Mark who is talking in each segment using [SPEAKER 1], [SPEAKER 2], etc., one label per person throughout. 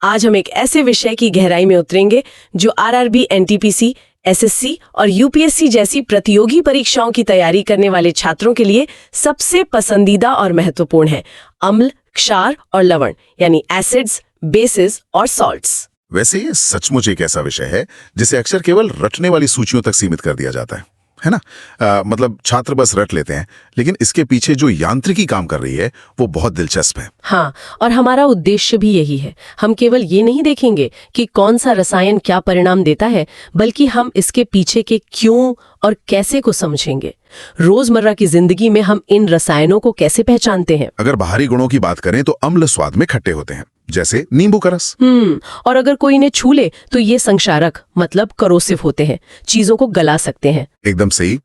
[SPEAKER 1] आज हम एक ऐसे विषय की गहराई में उतरेंगे जो आरआरबी, एनटीपीसी, एसएससी और यूपीएससी जैसी प्रतियोगी परीक्षाओं की तैयारी करने वाले छात्रों के लिए सबसे पसंदीदा और महत्वपूर्ण है। अम्ल, क्षार और लवण, यानी एसिड्स, बेसिस और सॉल्ट्स।
[SPEAKER 2] वैसे ये सचमुच एक ऐसा विषय है जिसे अक्सर केवल रटने वाली सूचियों तक सीमित कर दिया जाता है ना? मतलब छात्र बस रट लेते हैं, लेकिन इसके पीछे जो यांत्रिकी काम कर रही है वो बहुत दिलचस्प है।
[SPEAKER 1] हाँ, और हमारा उद्देश्य भी यही है। हम केवल ये नहीं देखेंगे कि कौन सा रसायन क्या परिणाम देता है, बल्कि हम इसके पीछे के क्यों और कैसे को समझेंगे। रोजमर्रा की जिंदगी में हम इन रसायनों को कैसे पहचानते हैं?
[SPEAKER 2] अगर बाहरी गुणों की बात करें तो अम्ल स्वाद में खट्टे होते हैं, जैसे नींबू का रस।
[SPEAKER 1] और अगर कोई इन्हें छू ले तो ये संक्षारक मतलब करोसिव होते हैं, चीजों को गला सकते हैं।
[SPEAKER 2] एकदम सही।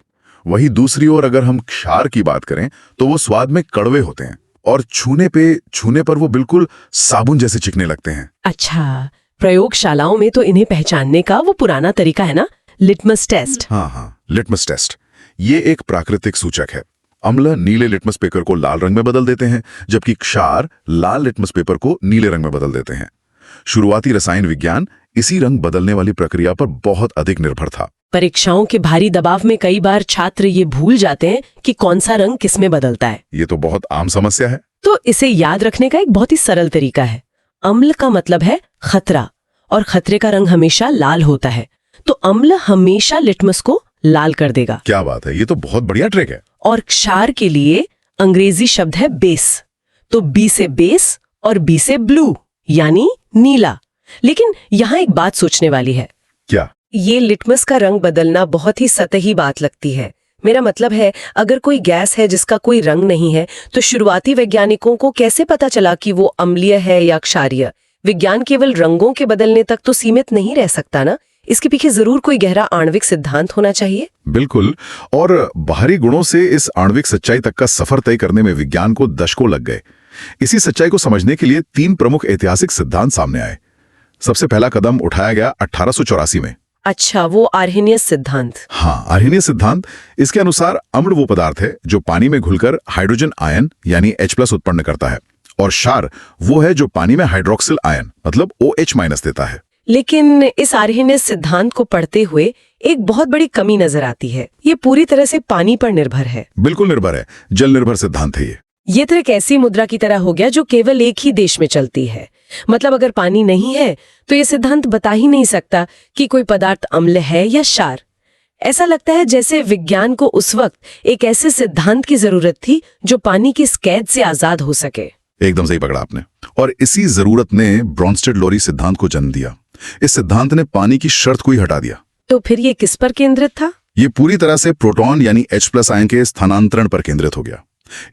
[SPEAKER 2] वही दूसरी ओर अगर हम क्षार की बात करें तो वो स्वाद में कड़वे होते हैं और छूने पर वो बिल्कुल साबुन जैसे चिकने लगते हैं।
[SPEAKER 1] अच्छा, प्रयोगशालाओं में तो इन्हें पहचानने का वो पुराना तरीका है ना, लिटमस टेस्ट।
[SPEAKER 2] हाँ, लिटमस टेस्ट। ये एक प्राकृतिक सूचक है। अम्ल नीले लिटमस पेपर को लाल रंग में बदल देते हैं, जबकि क्षार लाल लिटमस पेपर को नीले रंग में बदल देते हैं। शुरुआती रसायन विज्ञान इसी रंग बदलने वाली प्रक्रिया पर बहुत अधिक निर्भर था।
[SPEAKER 1] परीक्षाओं के भारी दबाव में कई बार छात्र ये भूल जाते हैं कि कौन सा रंग किसमें बदलता है।
[SPEAKER 2] ये तो बहुत आम समस्या है।
[SPEAKER 1] तो इसे याद रखने का एक बहुत ही सरल तरीका है। अम्ल का मतलब है खतरा, और खतरे का रंग हमेशा लाल होता है, तो अम्ल हमेशा लिटमस को लाल कर देगा।
[SPEAKER 2] क्या बात है, ये तो बहुत बढ़िया ट्रिक है।
[SPEAKER 1] और क्षार के लिए अंग्रेजी शब्द है बेस, तो बी से बेस और बी से ब्लू यानी नीला। लेकिन यहाँ एक बात सोचने वाली है।
[SPEAKER 2] क्या?
[SPEAKER 1] ये लिटमस का रंग बदलना बहुत ही सतही बात लगती है। मेरा मतलब है, अगर कोई गैस है जिसका कोई रंग नहीं है, तो शुरुआती वैज्ञानिकों को कैसे पता चला कि वो अम्लीय है या क्षारीय? विज्ञान केवल रंगों के बदलने तक तो सीमित नहीं रह सकता ना, इसके पीछे जरूर कोई गहरा आणविक सिद्धांत होना चाहिए।
[SPEAKER 2] बिल्कुल, और बाहरी गुणों से इस आणविक सच्चाई तक का सफर तय करने में विज्ञान को दशकों लग गए। इसी सच्चाई को समझने के लिए 3 प्रमुख ऐतिहासिक सिद्धांत सामने आए। सबसे पहला कदम उठाया गया 1884 में।
[SPEAKER 1] अच्छा, वो आर्हेनियस सिद्धांत।
[SPEAKER 2] हाँ, आर्हेनियस सिद्धांत। इसके अनुसार अम्ल वो पदार्थ है जो पानी में घुलकर हाइड्रोजन आयन यानी H+ उत्पन्न करता है, और क्षार वो है जो पानी में हाइड्रोक्सिल आयन मतलब OH- देता है।
[SPEAKER 1] लेकिन इस आर्हेनियस सिद्धांत को पढ़ते हुए एक बहुत बड़ी कमी नजर आती है। ये पूरी तरह से पानी पर निर्भर है।
[SPEAKER 2] बिल्कुल निर्भर है, जल निर्भर सिद्धांत है
[SPEAKER 1] ये तो एक ऐसी मुद्रा की तरह हो गया जो केवल एक ही देश में चलती है। मतलब अगर पानी नहीं है तो ये सिद्धांत बता ही नहीं सकता कि कोई पदार्थ अम्ल है या क्षार। ऐसा लगता है जैसे विज्ञान को उस वक्त एक ऐसे सिद्धांत की जरूरत थी जो पानी की इस कैद से आजाद हो सके।
[SPEAKER 2] एकदम सही पकड़ा आपने। और इसी जरूरत ने ब्रॉन्स्टेड-लोरी सिद्धांत को जन्म दिया। इस सिद्धांत ने पानी की शर्त को ही हटा दिया।
[SPEAKER 1] तो फिर ये किस पर केंद्रित था?
[SPEAKER 2] ये पूरी तरह से प्रोटॉन यानी H+ आयन के स्थानांतरण पर केंद्रित हो गया।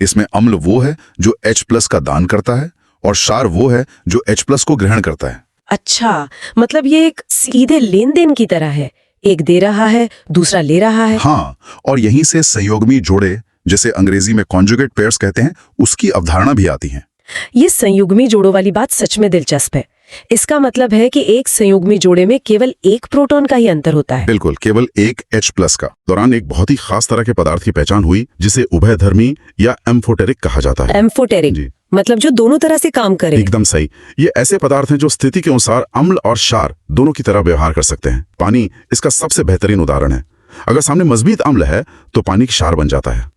[SPEAKER 2] इसमें अम्ल वो है जो H+ का दान करता है, और क्षार वो है जो H+ को ग्रहण करता है।
[SPEAKER 1] अच्छा, मतलब ये एक सीधे लेन देन की तरह है, एक दे रहा है, दूसरा ले रहा है।
[SPEAKER 2] हाँ, और यहीं से संयोगमी जोड़े, जिसे अंग्रेजी में कॉन्जुगेट पेयर्स कहते हैं, उसकी अवधारणा भी आती है।
[SPEAKER 1] ये संयुग्मी जोड़ों वाली बात सच में दिलचस्प है। इसका मतलब है कि एक संयुग्मी जोड़े में केवल एक प्रोटॉन का ही अंतर होता है।
[SPEAKER 2] बिल्कुल, केवल एक H+ का। दौरान एक बहुत ही खास तरह के पदार्थ की पहचान हुई जिसे उभयधर्मी या एम्फोटेरिक कहा जाता है।
[SPEAKER 1] एम्फोटेरिक मतलब जो दोनों तरह से काम करे।
[SPEAKER 2] एकदम सही। ये ऐसे पदार्थ हैं जो स्थिति के अनुसार अम्ल और क्षार दोनों की तरह व्यवहार कर सकते हैं। पानी इसका सबसे बेहतरीन उदाहरण है। अगर सामने मजबूत अम्ल है तो पानी क्षार बन जाता है।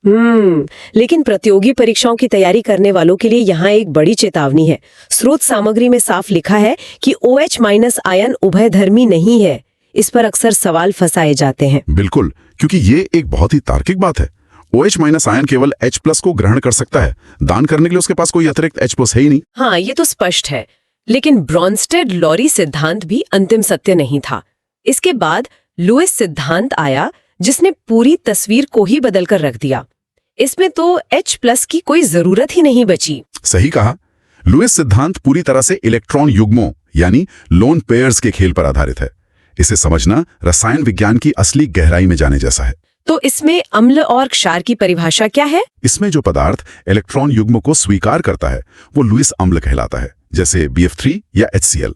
[SPEAKER 1] लेकिन प्रतियोगी परीक्षाओं की तैयारी करने वालों के लिए यहाँ एक बड़ी चेतावनी है। स्रोत सामग्री में साफ लिखा है कि OH- आयन उभयधर्मी नहीं है। इस पर अक्सर सवाल फंसाए जाते हैं।
[SPEAKER 2] बिल्कुल, क्योंकि ये एक बहुत ही तार्किक बात है। OH- आयन केवल H+ को ग्रहण कर सकता है, दान करने के लिए उसके पास कोई अतिरिक्त H+ है ही नहीं।
[SPEAKER 1] हाँ, ये तो स्पष्ट है। लेकिन ब्रॉन्स्टेड-लोरी सिद्धांत भी अंतिम सत्य नहीं था। इसके बाद लुईस सिद्धांत आया, जिसने पूरी तस्वीर को ही बदल कर रख दिया। इसमें तो H+ की कोई जरूरत ही नहीं बची।
[SPEAKER 2] सही कहा। लुईस सिद्धांत पूरी तरह से इलेक्ट्रॉन युग्मों यानी लोन पेयर्स के खेल पर आधारित है। इसे समझना रसायन विज्ञान की असली गहराई में जाने जैसा है।
[SPEAKER 1] तो इसमें अम्ल और क्षार की परिभाषा क्या है?
[SPEAKER 2] इसमें जो पदार्थ इलेक्ट्रॉन युग्म को स्वीकार करता है वो लुईस अम्ल कहलाता है, जैसे BF3 या HCl।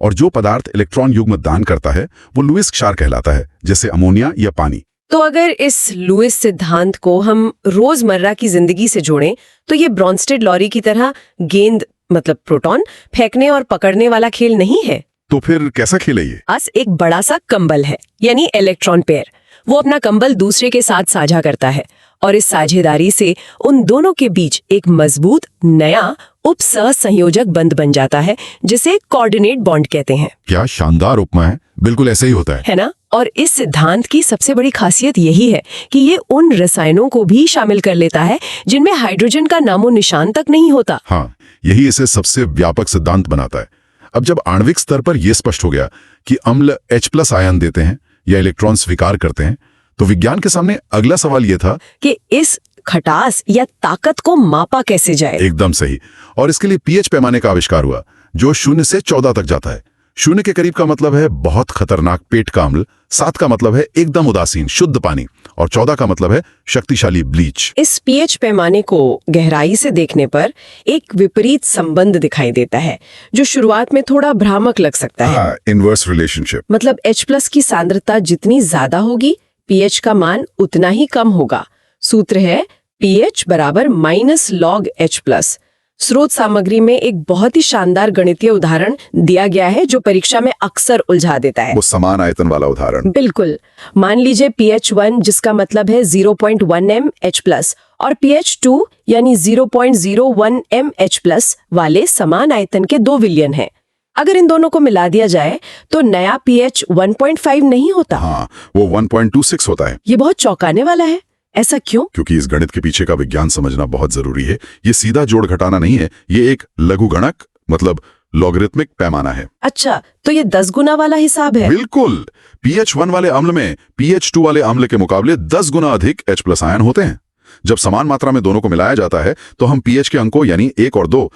[SPEAKER 2] और जो पदार्थ इलेक्ट्रॉन युग्म दान करता है वो लुईस क्षार कहलाता है, जैसे अमोनिया या पानी।
[SPEAKER 1] तो अगर इस लुईस सिद्धांत को हम रोजमर्रा की जिंदगी से जोड़ें तो ये ब्रॉन्स्टेड-लोरी की तरह गेंद मतलब प्रोटॉन फेंकने और पकड़ने वाला खेल नहीं है।
[SPEAKER 2] तो फिर कैसा खेल है ये?
[SPEAKER 1] बस एक बड़ा सा कंबल है, यानी इलेक्ट्रॉन पेयर। वो अपना कंबल दूसरे के साथ साझा करता है और इस साझेदारी से उन दोनों के बीच एक मजबूत नया उपसहसंयोजक बंध बन जाता है, जिसे कोऑर्डिनेट बॉन्ड कहते हैं।
[SPEAKER 2] क्या शानदार उपमा है, बिल्कुल ऐसे ही होता है।
[SPEAKER 1] है ना? और इस सिद्धांत की सबसे बड़ी खासियत यही है कि ये उन रसायनों को भी शामिल कर लेता है जिनमें हाइड्रोजन का नामो निशान तक नहीं होता।
[SPEAKER 2] हाँ, यही इसे सबसे व्यापक सिद्धांत बनाता है। अब जब आणविक स्तर पर यह स्पष्ट हो गया कि अम्ल H+ आयन देते हैं या इलेक्ट्रॉन स्वीकार करते हैं, तो विज्ञान के सामने अगला सवाल यह था
[SPEAKER 1] कि इस खटास या ताकत को मापा कैसे जाए।
[SPEAKER 2] एकदम सही। और इसके लिए pH पैमाने का आविष्कार हुआ, जो 0 से 14 तक जाता है। 0 के करीब का मतलब है बहुत खतरनाक पेट का अम्ल, 7 का मतलब है एकदम उदासीन शुद्ध पानी, और 14 का मतलब है शक्तिशाली ब्लीच।
[SPEAKER 1] इस pH पैमाने को गहराई से देखने पर एक विपरीत संबंध दिखाई देता है, जो शुरुआत में थोड़ा भ्रामक लग सकता है।
[SPEAKER 2] Inverse relationship.
[SPEAKER 1] मतलब H+ की सांद्रता जितनी ज्यादा होगी, pH का मान उतना ही कम होगा। सूत्र है pH बराबर -log H+। स्रोत सामग्री में एक बहुत ही शानदार गणितीय उदाहरण दिया गया है जो परीक्षा में अक्सर उलझा देता है।
[SPEAKER 2] वो समान आयतन वाला उदाहरण।
[SPEAKER 1] बिल्कुल। मान लीजिए pH 1 जिसका मतलब है 0.1 m H+ और pH 2 यानी 0.01 m H+ वाले समान आयतन के दो विलयन हैं। अगर इन दोनों को मिला दिया जाए तो नया pH 1.5 नहीं होता।
[SPEAKER 2] हाँ, वो 1.26 होता है।
[SPEAKER 1] ये बहुत चौंकाने वाला है। ऐसा क्यों?
[SPEAKER 2] क्योंकि इस गणित के पीछे का विज्ञान समझना बहुत जरूरी है। ये सीधा जोड़ घटाना नहीं है, ये एक लघुगणक मतलब लॉगरिथमिक पैमाना है।
[SPEAKER 1] अच्छा, तो ये 10 गुना वाला हिसाब है।
[SPEAKER 2] बिल्कुल। pH 1 वाले अम्ल में pH 2 वाले अम्ल के मुकाबले 10 गुना अधिक H+ आयन होते हैं। जब समान मात्रा में दोनों को मिलाया जाता है तो हम pH के अंकों यानी 1 और 2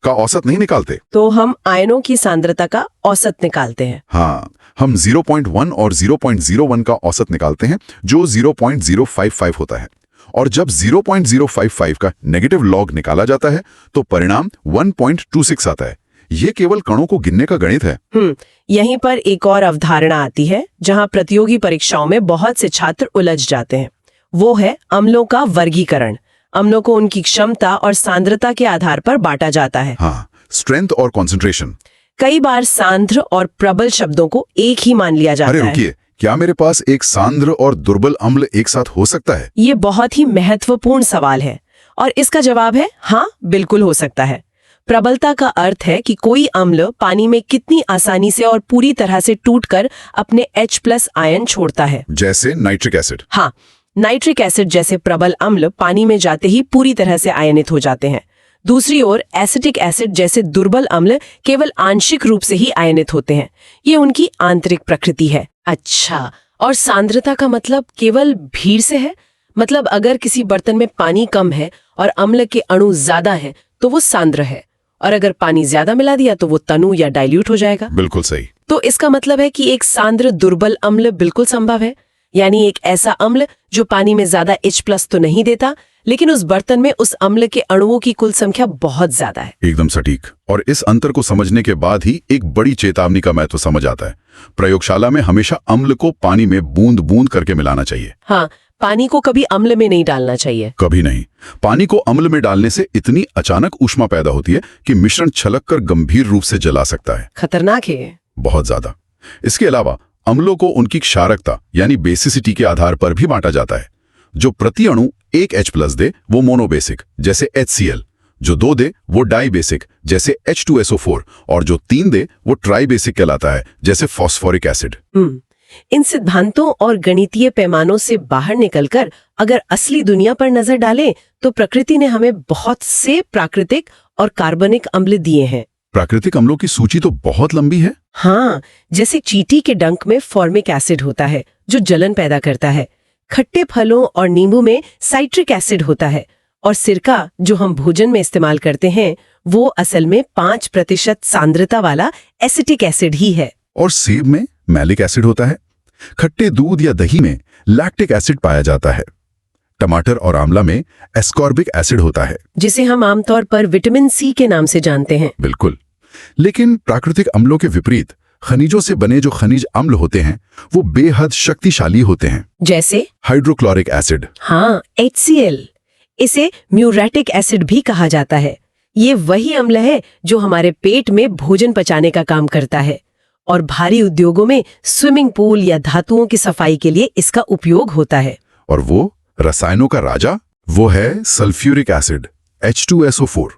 [SPEAKER 2] का औसत नहीं निकालते।
[SPEAKER 1] तो हम आयनों की सांद्रता का औसत निकालते हैं।
[SPEAKER 2] हाँ, हम 0.1 और 0.01 का औसत निकालते हैं, जो 0.055 होता है। और जब 0.055 का नेगेटिव लॉग निकाला जाता है तो परिणाम 1.26 आता है। ये केवल कणों को गिनने का गणित है।
[SPEAKER 1] यहीं पर एक और अवधारणा आती है जहां प्रतियोगी परीक्षाओं में बहुत से छात्र उलझ जाते हैं। वो है अम्लों का वर्गीकरण। अम्लों को उनकी क्षमता और सांद्रता के आधार पर बांटा जाता है।
[SPEAKER 2] हाँ, स्ट्रेंथ और कॉन्सेंट्रेशन।
[SPEAKER 1] कई बार सांद्र और प्रबल शब्दों को एक ही मान लिया जाता
[SPEAKER 2] अरे
[SPEAKER 1] है।
[SPEAKER 2] रुकिए, क्या मेरे पास एक सांद्र और दुर्बल अम्ल एक साथ हो सकता है?
[SPEAKER 1] ये बहुत ही महत्वपूर्ण सवाल है और इसका जवाब है हाँ, बिल्कुल हो सकता है। प्रबलता का अर्थ है कि कोई अम्ल पानी में कितनी आसानी से और पूरी तरह से टूटकर अपने H+ आयन छोड़ता है।
[SPEAKER 2] जैसे नाइट्रिक एसिड।
[SPEAKER 1] हाँ, नाइट्रिक एसिड जैसे प्रबल अम्ल पानी में जाते ही पूरी तरह से आयनित हो जाते हैं। दूसरी ओर एसिटिक एसिड जैसे दुर्बल अम्ल केवल आंशिक रूप से ही आयनित होते हैं। ये उनकी आंतरिक प्रकृति है। अच्छा, और सांद्रता का मतलब केवल भीड़ से है? मतलब अगर किसी बर्तन में पानी कम है और अम्ल के अणु ज्यादा हैं तो वो सांद्र है, और अगर पानी ज्यादा मिला दिया तो वो तनु या डाइल्यूट हो जाएगा।
[SPEAKER 2] बिल्कुल सही।
[SPEAKER 1] तो इसका मतलब है कि एक सांद्र दुर्बल अम्ल बिल्कुल संभव है, यानी एक ऐसा अम्ल जो पानी में ज्यादा H+ तो नहीं देता, लेकिन उस बर्तन में उस अम्ल के अणुओं की कुल संख्या बहुत ज्यादा है।
[SPEAKER 2] एकदम सटीक। और इस अंतर को समझने के बाद ही एक बड़ी चेतावनी का महत्व समझ आता है। प्रयोगशाला में हमेशा अम्ल को पानी में बूंद बूंद करके मिलाना चाहिए।
[SPEAKER 1] हाँ, पानी को कभी अम्ल में नहीं डालना चाहिए।
[SPEAKER 2] कभी नहीं। पानी को अम्ल में डालने से इतनी अचानक ऊष्मा पैदा होती है कि मिश्रण छलककर गंभीर रूप से जला सकता है।
[SPEAKER 1] खतरनाक है।
[SPEAKER 2] बहुत ज्यादा। इसके अलावा अम्लों को उनकी क्षारकता यानी बेसिसिटी के आधार पर भी बांटा जाता है। जो प्रति अणु एक H+ दे वो मोनोबेसिक जैसे HCl, जो 2 दे वो डाइबेसिक जैसे H2SO4, और जो 3 दे वो ट्राइबेसिक कहलाता है जैसे फॉस्फोरिक एसिड।
[SPEAKER 1] इन सिद्धांतों और गणितीय पैमानों से बाहर निकलकर अगर असली दुनिया पर नजर डालें तो प्रकृति ने हमें बहुत से प्राकृतिक और कार्बनिक अम्ल दिए हैं।
[SPEAKER 2] प्राकृतिक अम्लों की सूची तो बहुत लंबी है।
[SPEAKER 1] हाँ, जैसे चींटी के डंक में फॉर्मिक एसिड होता है जो जलन पैदा करता है। खट्टे फलों और नींबू में साइट्रिक एसिड होता है, और सिरका जो हम भोजन में इस्तेमाल करते हैं वो असल में 5% सांद्रता वाला एसिटिक एसिड ही है।
[SPEAKER 2] और सेब में मैलिक एसिड होता है। खट्टे दूध या दही में लैक्टिक एसिड पाया जाता है। टमाटर और आंवला में एस्कॉर्बिक एसिड होता है,
[SPEAKER 1] जिसे हम आमतौर पर विटामिन C के नाम से जानते हैं।
[SPEAKER 2] बिल्कुल। लेकिन प्राकृतिक अम्लों के विपरीत खनिजों से बने जो खनिज अम्ल होते हैं वो बेहद शक्तिशाली होते हैं।
[SPEAKER 1] जैसे
[SPEAKER 2] हाइड्रोक्लोरिक एसिड।
[SPEAKER 1] हाँ, HCl। इसे म्यूरेटिक एसिड भी कहा जाता है। ये वही अम्ल है जो हमारे पेट में भोजन पचाने का काम करता है और भारी उद्योगों में स्विमिंग पूल या धातुओं की सफाई के लिए इसका उपयोग होता है।
[SPEAKER 2] और वो रसायनों का राजा, वो है sulphuric acid H2SO4।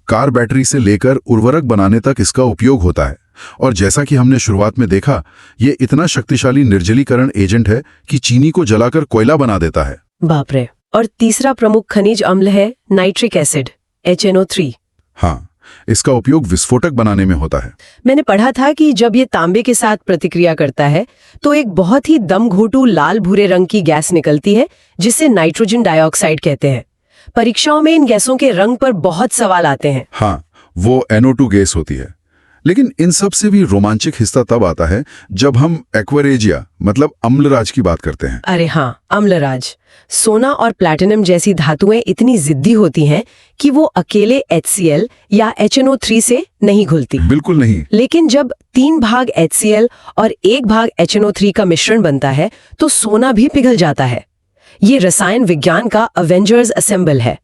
[SPEAKER 2] Car battery से लेकर उर्वरक बनाने तक इसका उपयोग होता है और जैसा कि हमने शुरुआत में देखा, ये इतना शक्तिशाली निर्जलीकरण एजेंट है कि चीनी को जलाकर कोयला बना देता है।
[SPEAKER 1] बाप रे। और तीसरा प्रमुख खनिज अम्ल है नाइट्रिक एसिड HNO3।
[SPEAKER 2] हाँ, इसका उपयोग विस्फोटक बनाने में होता है।
[SPEAKER 1] मैंने पढ़ा था कि जब ये तांबे के साथ प्रतिक्रिया करता है तो एक बहुत ही दमघोटू लाल भूरे रंग की गैस निकलती है जिसे नाइट्रोजन डाइऑक्साइड कहते हैं। परीक्षाओं में इन गैसों के रंग पर बहुत सवाल आते हैं।
[SPEAKER 2] हाँ, वो NO2 गैस होती है। लेकिन इन सब से भी रोमांचक हिस्सा तब आता है जब हम एक्वारेजिया मतलब अम्लराज की बात करते हैं।
[SPEAKER 1] अरे हाँ, अम्लराज। सोना और प्लैटिनम जैसी धातुएं इतनी जिद्दी होती हैं कि वो अकेले HCl या HNO3 से नहीं घुलती।
[SPEAKER 2] बिल्कुल नहीं।
[SPEAKER 1] लेकिन जब 3 भाग HCl और 1 भाग HNO3 का मिश्रण बनता है तो सोना भी पिघल जाता है। ये रसायन विज्ञान का अवेंजर्स असेंबल है।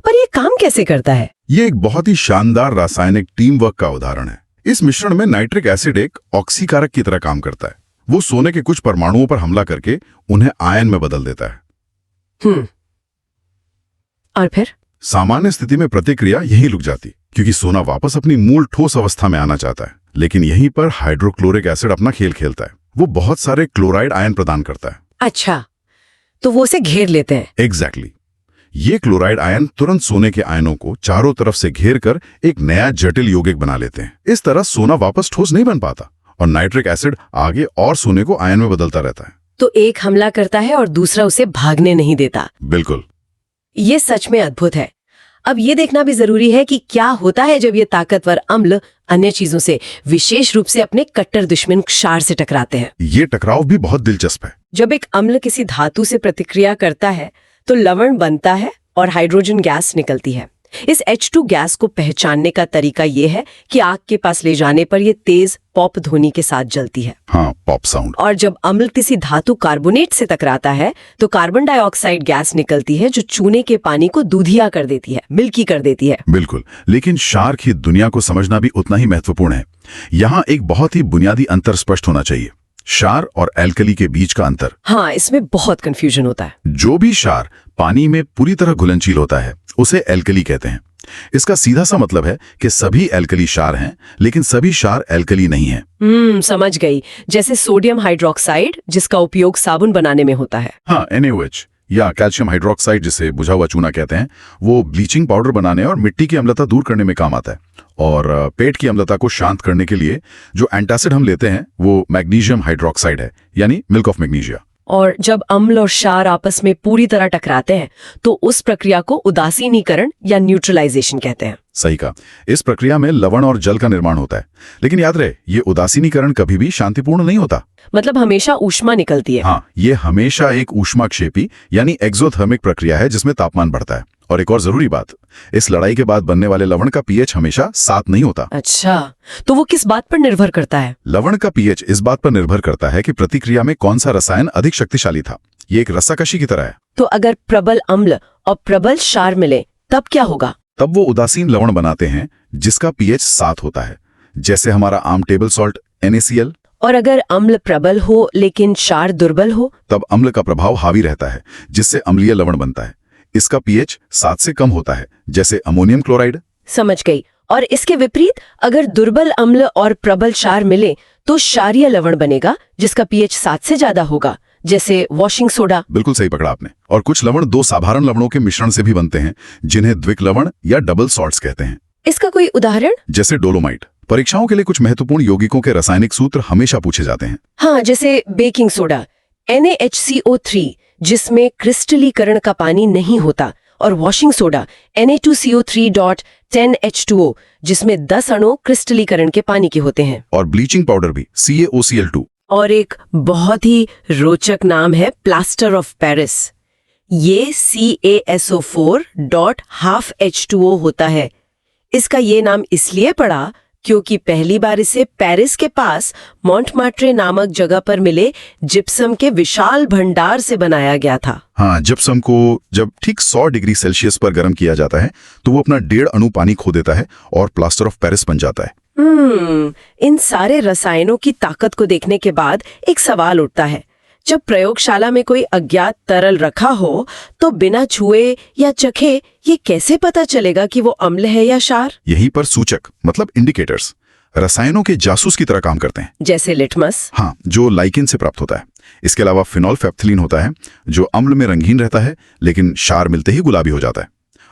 [SPEAKER 1] पर ये काम कैसे करता है?
[SPEAKER 2] ये एक बहुत ही शानदार रासायनिक टीम वर्क का उदाहरण है। इस मिश्रण में नाइट्रिक एसिड एक ऑक्सीकारक की तरह काम करता है। वो सोने के कुछ परमाणुओं पर हमला करके उन्हें आयन में बदल देता है।
[SPEAKER 1] और फिर
[SPEAKER 2] सामान्य स्थिति में प्रतिक्रिया यहीं रुक जाती, क्योंकि सोना वापस अपनी मूल ठोस अवस्था में आना चाहता है। लेकिन यहीं पर हाइड्रोक्लोरिक एसिड अपना खेल खेलता है। वो बहुत सारे क्लोराइड आयन प्रदान करता है।
[SPEAKER 1] अच्छा, तो वो उसे घेर लेते हैं।
[SPEAKER 2] एग्जैक्टली। ये क्लोराइड आयन तुरंत सोने के आयनों को चारों तरफ से घेर कर एक नया जटिल यौगिक बना लेते हैं। इस तरह सोना वापस ठोस नहीं बन पाता और नाइट्रिक एसिड आगे और सोने को आयन में बदलता रहता है।
[SPEAKER 1] तो एक हमला करता है और दूसरा उसे भागने नहीं देता।
[SPEAKER 2] बिल्कुल।
[SPEAKER 1] ये सच में अद्भुत है। अब ये देखना भी जरूरी है कि क्या होता है जब ये ताकतवर अम्ल अन्य चीजों से, विशेष रूप से अपने कट्टर दुश्मन क्षार से टकराते हैं।
[SPEAKER 2] ये टकराव भी बहुत दिलचस्प है।
[SPEAKER 1] जब एक अम्ल किसी धातु से प्रतिक्रिया करता है तो लवण बनता है और हाइड्रोजन गैस निकलती है। इस H2 गैस को पहचानने का तरीका ये है कि आग के पास ले जाने पर ये तेज पॉप ध्वनि के साथ जलती है।
[SPEAKER 2] हाँ, पॉप साउंड।
[SPEAKER 1] और जब अम्ल किसी धातु कार्बोनेट से टकराता है तो कार्बन डाइऑक्साइड गैस निकलती है जो चूने के पानी को दूधिया कर देती है, मिल्की कर देती है।
[SPEAKER 2] बिल्कुल। लेकिन क्षार की दुनिया को समझना भी उतना ही महत्वपूर्ण है। यहाँ एक बहुत ही बुनियादी अंतर स्पष्ट होना चाहिए, क्षार और एल्कली के बीच का अंतर।
[SPEAKER 1] हाँ, इसमें बहुत कंफ्यूजन होता है।
[SPEAKER 2] जो भी क्षार पानी में पूरी तरह घुलनशील होता है उसे एल्कली कहते हैं। इसका सीधा सा मतलब है कि सभी एल्कली क्षार हैं, लेकिन सभी क्षार एल्कली नहीं हैं।
[SPEAKER 1] समझ गई। जैसे सोडियम हाइड्रोक्साइड जिसका उपयोग साबुन बनाने में होता है।
[SPEAKER 2] हाँ, NaOH या कैल्शियम हाइड्रोक्साइड जिसे बुझा हुआ चूना कहते हैं, वो ब्लीचिंग पाउडर बनाने और मिट्टी की अम्लता दूर करने में काम आता है। और पेट की अम्लता को शांत करने के लिए जो एंटासिड हम लेते हैं वो मैग्नीशियम हाइड्रोक्साइड है, यानी मिल्क ऑफ मैग्नीशिया।
[SPEAKER 1] और जब अम्ल और क्षार आपस में पूरी तरह टकराते हैं तो उस प्रक्रिया को उदासीनीकरण या न्यूट्रलाइजेशन कहते हैं।
[SPEAKER 2] सही कहा। इस प्रक्रिया में लवण और जल का निर्माण होता है। लेकिन याद रहे, ये उदासीनीकरण कभी भी शांतिपूर्ण नहीं होता।
[SPEAKER 1] मतलब हमेशा ऊष्मा निकलती है।
[SPEAKER 2] हाँ, ये हमेशा एक ऊष्माक्षेपी यानी एक्सोथर्मिक प्रक्रिया है जिसमें तापमान बढ़ता है। और एक और जरूरी बात, इस लड़ाई के बाद बनने वाले लवण का pH हमेशा 7 नहीं होता।
[SPEAKER 1] अच्छा, तो वो किस बात पर निर्भर करता है?
[SPEAKER 2] लवण का pH इस बात पर निर्भर करता है कि प्रतिक्रिया में कौन सा रसायन अधिक शक्तिशाली था। ये एक रस्साकशी की तरह है।
[SPEAKER 1] तो अगर प्रबल अम्ल और प्रबल क्षार मिले तब क्या होगा?
[SPEAKER 2] तब वो उदासीन लवण बनाते हैं जिसका pH 7 होता है, जैसे हमारा आम टेबल सॉल्ट NaCl।
[SPEAKER 1] और अगर अम्ल प्रबल हो लेकिन क्षार दुर्बल हो?
[SPEAKER 2] तब अम्ल का प्रभाव हावी रहता है, जिससे अम्लीय लवण बनता है। इसका pH 7 से कम होता है, जैसे अमोनियम क्लोराइड।
[SPEAKER 1] समझ गई। और इसके विपरीत अगर दुर्बल अम्ल और प्रबल क्षार मिले तो क्षारीय लवण बनेगा जिसका pH 7 से ज्यादा होगा, जैसे वॉशिंग सोडा।
[SPEAKER 2] बिल्कुल सही पकड़ा आपने। और कुछ लवण 2 साधारण लवणों के मिश्रण से भी बनते हैं, जिन्हें द्विक लवण या डबल सॉल्ट्स कहते हैं।
[SPEAKER 1] इसका कोई उदाहरण?
[SPEAKER 2] जैसे डोलोमाइट। परीक्षाओं के लिए कुछ महत्वपूर्ण यौगिकों के रासायनिक सूत्र हमेशा पूछे जाते हैं।
[SPEAKER 1] हाँ, जैसे बेकिंग सोडा NaHCO3 जिसमें क्रिस्टलीकरण का पानी नहीं होता, और वॉशिंग सोडा Na2CO3.10H2O जिसमें 10 अणु क्रिस्टलीकरण के पानी के होते हैं।
[SPEAKER 2] और ब्लीचिंग पाउडर भी CaOCl2।
[SPEAKER 1] और एक बहुत ही रोचक नाम है प्लास्टर ऑफ पेरिस। ये CaSO4.12H2O होता है। इसका ये नाम इसलिए पड़ा क्योंकि पहली बार इसे पेरिस के पास मॉन्टमार्ट्रे नामक जगह पर मिले जिप्सम के विशाल भंडार से बनाया गया था।
[SPEAKER 2] हाँ, जिप्सम को जब ठीक 100 डिग्री सेल्सियस पर गर्म किया जाता है तो वो अपना 1.5 अणु पानी खो देता है और प्लास्टर ऑफ पेरिस बन जाता है।
[SPEAKER 1] इन सारे रसायनों की ताकत को देखने के बाद एक सवाल उठता है, जब प्रयोगशाला में कोई अज्ञात तरल रखा हो तो बिना छुए या चखे ये कैसे पता चलेगा कि वो अम्ल है या क्षार?
[SPEAKER 2] यहीं पर सूचक मतलब इंडिकेटर्स रसायनों के जासूस की तरह काम करते हैं।
[SPEAKER 1] जैसे लिटमस?
[SPEAKER 2] हाँ, जो लाइकेन से प्राप्त होता है। इसके अलावा फिनोल्फेप्थिलीन होता है जो अम्ल में रंगीन रहता है लेकिन क्षार मिलते ही गुलाबी हो जाता है,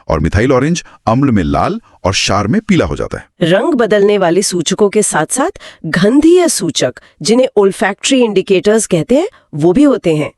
[SPEAKER 2] और मिथाइल ऑरेंज अम्ल में लाल और क्षार में पीला हो जाता है।
[SPEAKER 1] रंग बदलने वाले सूचकों के साथ साथ गंधीय सूचक, जिन्हें ओल्फैक्टरी इंडिकेटर्स कहते हैं, वो भी होते हैं।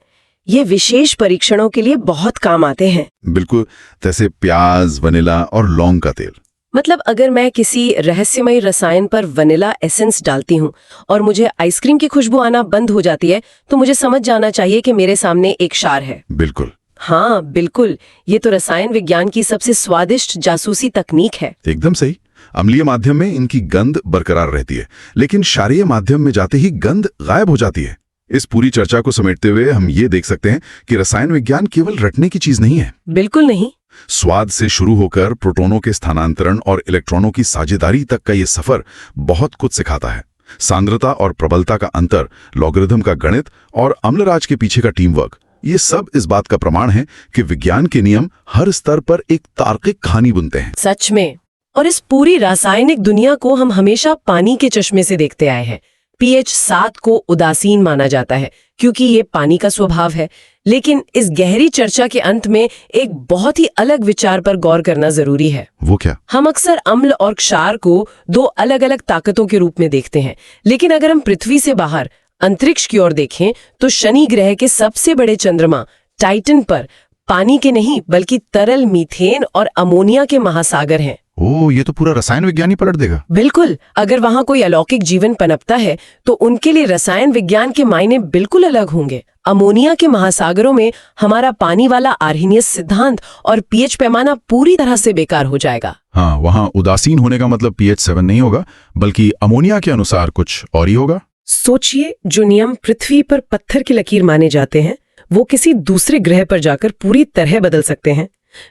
[SPEAKER 1] ये विशेष परीक्षणों के लिए बहुत काम आते हैं।
[SPEAKER 2] बिल्कुल, जैसे प्याज, वनीला और लौंग का तेल।
[SPEAKER 1] मतलब अगर मैं किसी रहस्यमय रसायन पर वनीला एसेंस डालती हूँ और मुझे आइसक्रीम की खुशबू आना बंद हो जाती है तो मुझे समझ जाना चाहिए कि मेरे सामने एक क्षार है।
[SPEAKER 2] बिल्कुल।
[SPEAKER 1] हाँ बिल्कुल, ये तो रसायन विज्ञान की सबसे स्वादिष्ट जासूसी तकनीक है।
[SPEAKER 2] एकदम सही। अम्लीय माध्यम में इनकी गंध बरकरार रहती है लेकिन क्षारीय माध्यम में जाते ही गंध गायब हो जाती है। इस पूरी चर्चा को समेटते हुए हम ये देख सकते हैं कि रसायन विज्ञान केवल रटने की चीज नहीं है।
[SPEAKER 1] बिल्कुल नहीं।
[SPEAKER 2] स्वाद से शुरू होकर प्रोटॉनों के स्थानांतरण और इलेक्ट्रॉनों की साझेदारी तक का ये सफर बहुत कुछ सिखाता है। सांद्रता और प्रबलता का अंतर, लॉगरिथम का गणित और अम्लराज के पीछे का टीम वर्क, ये सब इस बात का प्रमाण है कि विज्ञान के नियम हर स्तर पर एक तार्किक कहानी बुनते हैं।
[SPEAKER 1] सच में। और इस पूरी रासायनिक दुनिया को हम हमेशा पानी के चश्मे से देखते आए हैं। pH 7 को उदासीन माना जाता है क्योंकि ये पानी का स्वभाव है। लेकिन इस गहरी चर्चा के अंत में एक बहुत ही अलग विचार पर गौर करना जरूरी है।
[SPEAKER 2] वो क्या?
[SPEAKER 1] हम अक्सर अम्ल और क्षार को दो अलग अलग ताकतों के रूप में देखते हैं, लेकिन अगर हम पृथ्वी से बाहर अंतरिक्ष की ओर देखें तो शनि ग्रह के सबसे बड़े चंद्रमा टाइटन पर पानी के नहीं बल्कि तरल मीथेन और अमोनिया के महासागर हैं।
[SPEAKER 2] ओह, ये तो पूरा रसायन विज्ञान ही पलट देगा।
[SPEAKER 1] बिल्कुल। अगर वहां कोई अलौकिक जीवन पनपता है तो उनके लिए रसायन विज्ञान के मायने बिल्कुल अलग होंगे। अमोनिया के महासागरों में हमारा पानी वाला आर्हेनियस सिद्धांत और पीएच पैमाना पूरी तरह से बेकार हो जाएगा।
[SPEAKER 2] हाँ, वहाँ उदासीन होने का मतलब pH 7 नहीं होगा बल्कि अमोनिया के अनुसार कुछ और ही होगा।
[SPEAKER 1] सोचिए, जो नियम पृथ्वी पर पत्थर की लकीर माने जाते हैं वो किसी दूसरे ग्रह पर जाकर पूरी तरह बदल सकते हैं।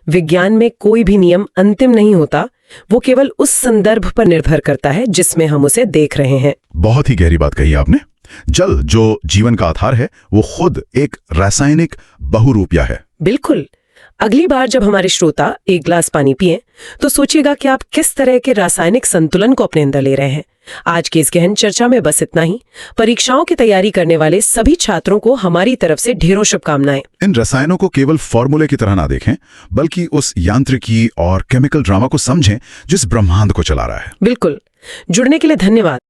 [SPEAKER 1] विज्ञान में कोई भी नियम अंतिम नहीं होता, वो केवल उस संदर्भ पर निर्भर करता है जिसमें हम उसे देख रहे हैं।
[SPEAKER 2] बहुत ही गहरी बात कही आपने। जल, जो जीवन का आधार है, वो खुद एक रासायनिक बहुरूपिया है।
[SPEAKER 1] बिल्कुल। अगली बार जब हमारे श्रोता एक गिलास पानी पिए तो सोचिएगा कि आप किस तरह के रासायनिक संतुलन को अपने अंदर ले रहे हैं। आज की इस गहन चर्चा में बस इतना ही। परीक्षाओं की तैयारी करने वाले सभी छात्रों को हमारी तरफ से ढेरों शुभकामनाएं।
[SPEAKER 2] इन रसायनों को केवल फॉर्मूले की तरह ना देखें बल्कि उस यांत्रिकी और केमिकल ड्रामा को समझें जिस ब्रह्मांड को चला रहा है।
[SPEAKER 1] बिल्कुल। जुड़ने के लिए धन्यवाद।